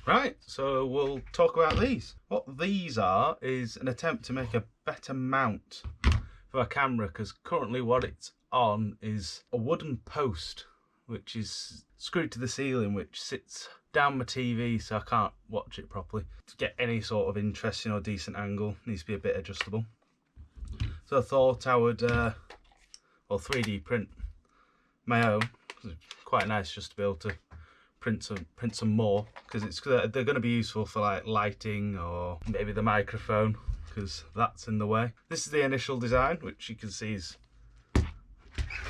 Right, so we'll talk about these. What these are is an attempt to make a better mount for a camera, because currently what it's on is a wooden post which is screwed to the ceiling, which sits down my TV so I can't watch it properly. To get any sort of interesting or decent angle, it needs to be a bit adjustable. So I thought I would 3D print my own. It's quite nice just to be able to print some more, because they're going to be useful for like lighting or maybe the microphone, because that's in the way. This is the initial design, which you can see is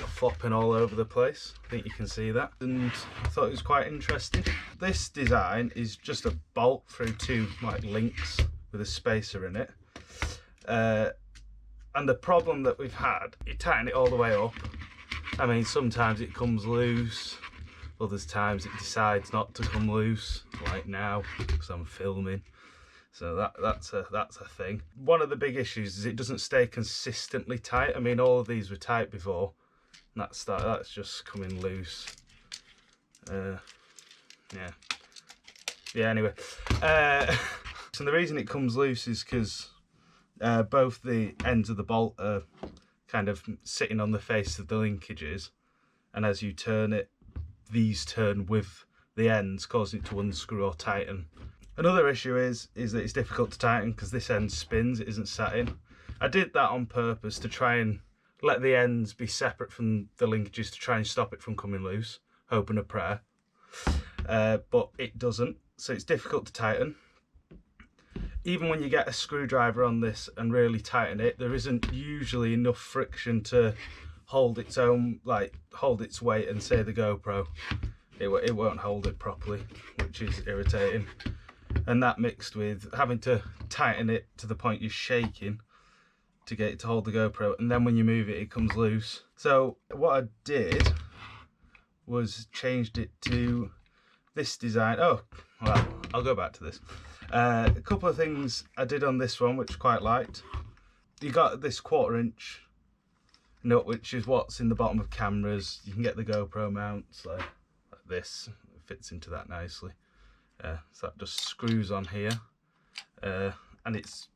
flopping all over the place. I think you can see that, and I thought it was quite interesting. This design is just a bolt through two like links with a spacer in it, and the problem that we've had, you tighten it all the way up. I mean, sometimes it comes loose, other times it decides not to come loose, like now, because I'm filming. So that's a thing. One of the big issues is it doesn't stay consistently tight. I mean, all of these were tight before, and that's just coming loose. Yeah. Anyway, so the reason it comes loose is because both the ends of the bolt are kind of sitting on the face of the linkages, and as you turn it, these turn with the ends, causing it to unscrew or tighten. Another issue is that it's difficult to tighten because this end spins, it isn't sat in. I did that on purpose to try and let the ends be separate from the linkages to try and stop it from coming loose, hope and a prayer. But it doesn't, so it's difficult to tighten. Even when you get a screwdriver on this and really tighten it, there isn't usually enough friction to hold its own, like hold its weight, and say the GoPro, it won't hold it properly, which is irritating. And that mixed with having to tighten it to the point you're shaking to get it to hold the GoPro, and then when you move it, it comes loose. So what I did was changed it to this design. Oh, well, I'll go back to this. A couple of things I did on this one which I quite liked. You got this 1/4 inch nut, which is what's in the bottom of cameras. You can get the GoPro mounts like this. It fits into that nicely. So that just screws on here, and it's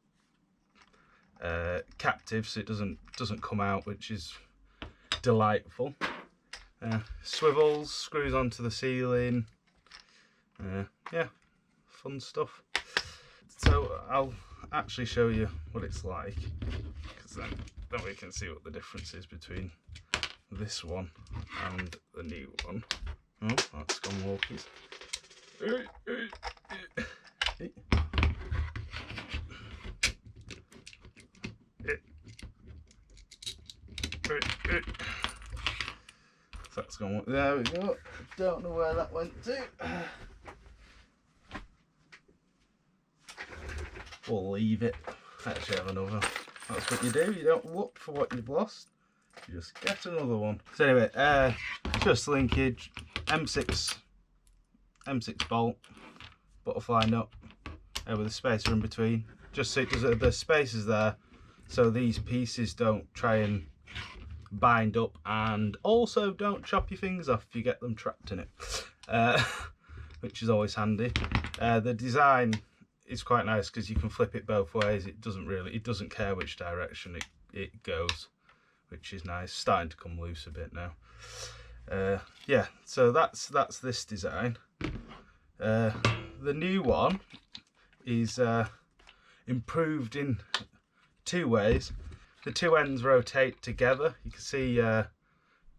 captive, so it doesn't come out, which is delightful. Swivels, screws onto the ceiling. Yeah, fun stuff. So I'll actually show you what it's like, because then we can see what the difference is between this one and the new one. Oh, that's gone walkies. That's gone. There we go. Don't know where that went to. We'll leave it. Actually have another. That's what you do. You don't look for what you've lost. You just get another one. So anyway, just linkage, M6 bolt, butterfly nut with a spacer in between, just so it does, the space is there so these pieces don't try and bind up, and also don't chop your fingers off if you get them trapped in it, which is always handy. The design is quite nice because you can flip it both ways. It doesn't care which direction it goes, which is nice. Starting to come loose a bit now. Yeah, so that's this design. The new one is improved in two ways. The two ends rotate together. You can see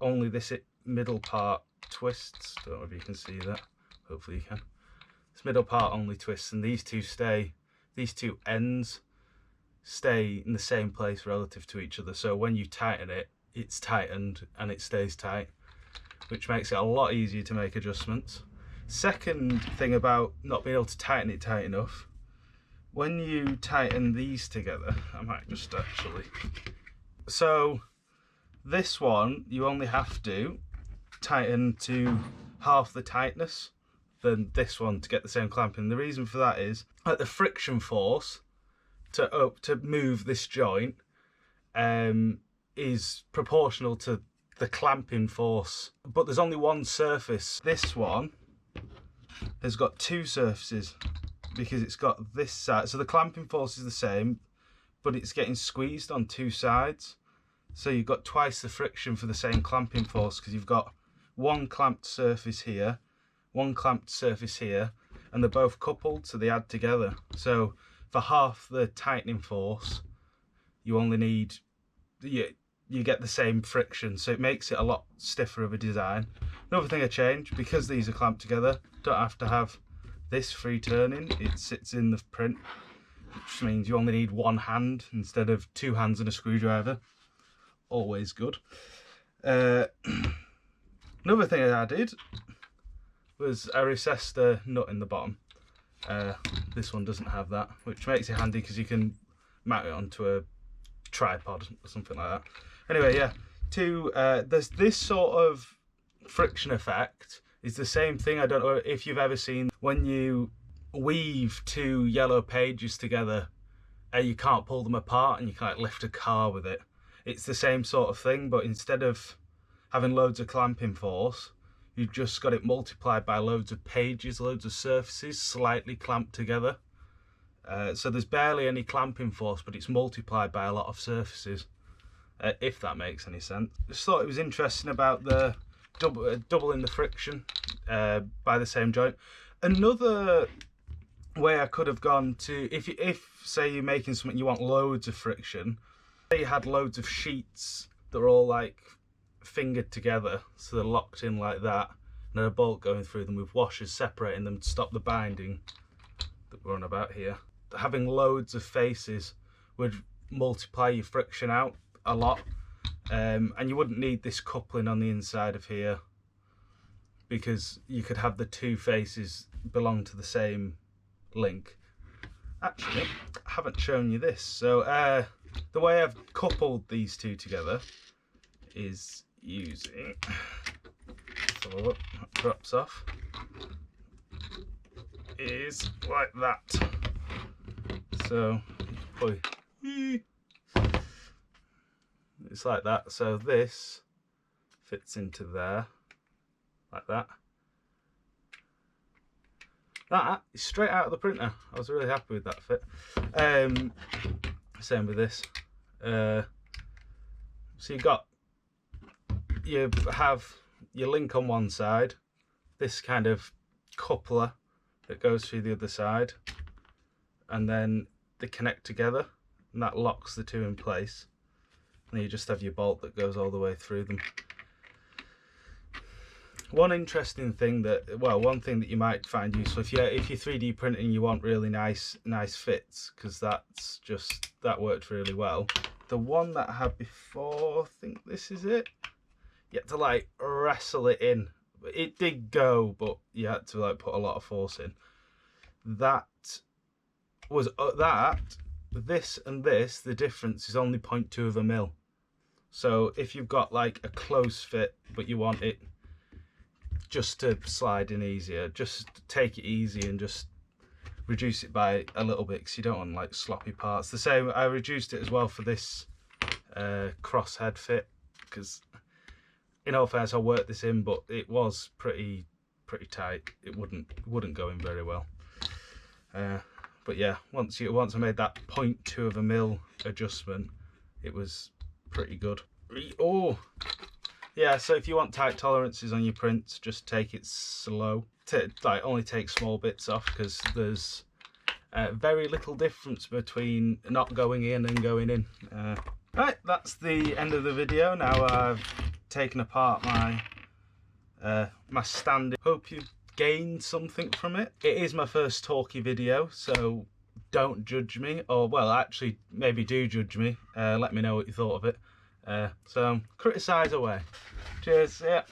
only this middle part twists. Don't know if you can see that. Hopefully you can. This middle part only twists, and these two ends stay in the same place relative to each other. So when you tighten it, it's tightened and it stays tight, which makes it a lot easier to make adjustments. Second thing about not being able to tighten it tight enough, when you tighten these together, I might just actually, so this one you only have to tighten to half the tightness than this one to get the same clamping. The reason for that is that the friction force to move this joint is proportional to the clamping force, but there's only one surface. This one has got two surfaces because it's got this side. So the clamping force is the same, but it's getting squeezed on two sides. So you've got twice the friction for the same clamping force because you've got one clamped surface here, one clamped surface here, and they're both coupled, so they add together. So for half the tightening force, you only need, you get the same friction, so it makes it a lot stiffer of a design. Another thing I changed, because these are clamped together, don't have to have this free turning, it sits in the print, which means you only need one hand instead of two hands and a screwdriver. Always good. Another thing I added was I recessed a nut in the bottom. This one doesn't have that, which makes it handy because you can mount it onto a tripod or something like that. Anyway, yeah, there's this sort of friction effect. It's the same thing, I don't know if you've ever seen when you weave two yellow pages together, you can't pull them apart and you can't lift a car with it. It's the same sort of thing, but instead of having loads of clamping force, you've just got it multiplied by loads of pages, loads of surfaces slightly clamped together. So there's barely any clamping force, but it's multiplied by a lot of surfaces, if that makes any sense. Just thought it was interesting about the doubling the friction by the same joint. Another way I could have gone to, if say you're making something you want loads of friction, say you had loads of sheets that are all like fingered together, so they're locked in like that, and a bolt going through them with washers separating them to stop the binding that we're on about here. Having loads of faces would multiply your friction out a lot, and you wouldn't need this coupling on the inside of here because you could have the two faces belong to the same link. Actually, I haven't shown you this. So the way I've coupled these two together is using, so look, that drops off, is like that. So it's like that. So this fits into there like that. That is straight out of the printer. I was really happy with that fit. Same with this. So you have your link on one side, this kind of coupler that goes through the other side, and then they connect together, and that locks the two in place. And then you just have your bolt that goes all the way through them. One interesting thing one thing that you might find useful if you're 3D printing, you want really nice fits, because that worked really well. The one that I had before, I think this is it. You had to like wrestle it in. It did go, but you had to like put a lot of force in. That was this and this, the difference is only 0.2 of a mil. So if you've got like a close fit but you want it just to slide in easier, just take it easy and just reduce it by a little bit, because you don't want like sloppy parts. The same, I reduced it as well for this crosshead fit, because in all fairness I worked this in, but it was pretty tight. It wouldn't go in very well. But yeah, once I made that 0.2 of a mil adjustment, it was pretty good. Oh yeah, so if you want tight tolerances on your prints, just take it slow. Like only take small bits off, because there's very little difference between not going in and going in. Right, that's the end of the video. Now I've taken apart my stand. Hope you've gained something from it. It is my first talkie video, so don't judge me, or well, actually maybe do judge me. Let me know what you thought of it. So criticise away. Cheers. Yeah.